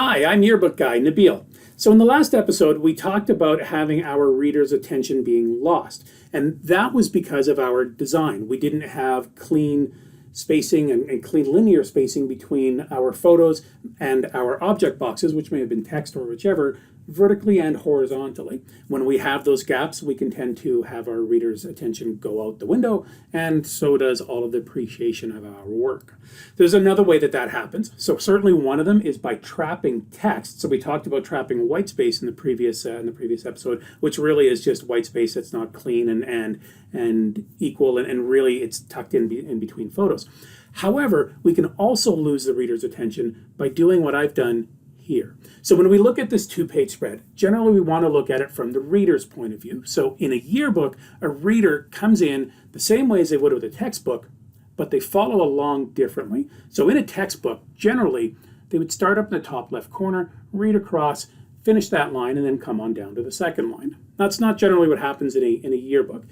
Hi, I'm Yearbook Guy, Nabil. So in the last episode, we talked about having our readers' attention being lost. And that was because of our design. We didn't have clean spacing and clean linear spacing between our photos and our object boxes, which may have been text or whichever, vertically and horizontally. When we have those gaps, we can tend to have our readers' attention go out the window, and so does all of the appreciation of our work. There's another way that that happens. So certainly one of them is by trapping text. So we talked about trapping white space in the previous episode, which really is just white space that's not clean and equal, and really it's tucked in between photos. However, we can also lose the reader's attention by doing what I've done here. So when we look at this two-page spread, generally we want to look at it from the reader's point of view. So in a yearbook, a reader comes in the same way as they would with a textbook, but they follow along differently. So in a textbook, generally, they would start up in the top left corner, read across, finish that line, and then come on down to the second line. That's not generally what happens in a yearbook.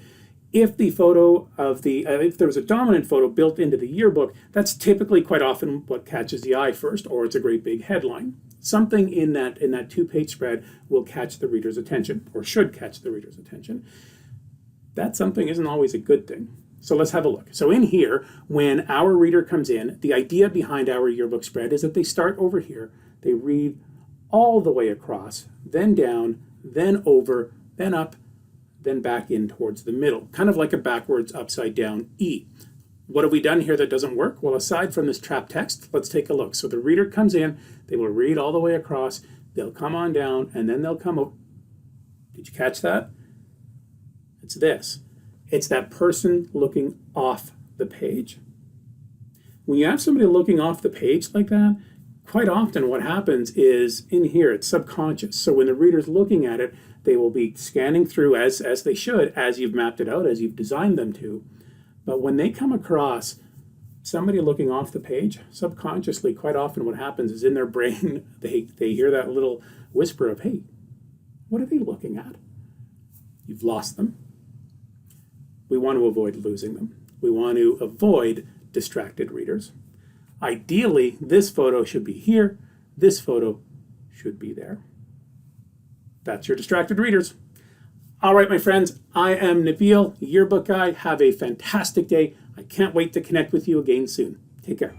If the photo of if there was a dominant photo built into the yearbook, that's typically quite often what catches the eye first, or it's a great big headline. Something in that two-page spread will catch the reader's attention, or should catch the reader's attention. That something isn't always a good thing. So let's have a look. So in here, when our reader comes in, the idea behind our yearbook spread is that they start over here, they read all the way across, then down, then over, then up, then back in towards the middle, kind of like a backwards upside down E. What have we done here that doesn't work? Well, aside from this trapped text, let's take a look. So the reader comes in, they will read all the way across, they'll come on down, and then they'll come up. Did you catch that? It's this. It's that person looking off the page. When you have somebody looking off the page like that, quite often what happens is in here, it's subconscious. So when the reader's looking at it, they will be scanning through as they should, as you've mapped it out, as you've designed them to. But when they come across somebody looking off the page, subconsciously, quite often what happens is in their brain, they hear that little whisper of, hey, what are they looking at? You've lost them. We want to avoid losing them. We want to avoid distracted readers. Ideally, this photo should be here. This photo should be there. That's your distracted readers. All right, my friends, I am Nabil, Yearbook Guy. Have a fantastic day. I can't wait to connect with you again soon. Take care.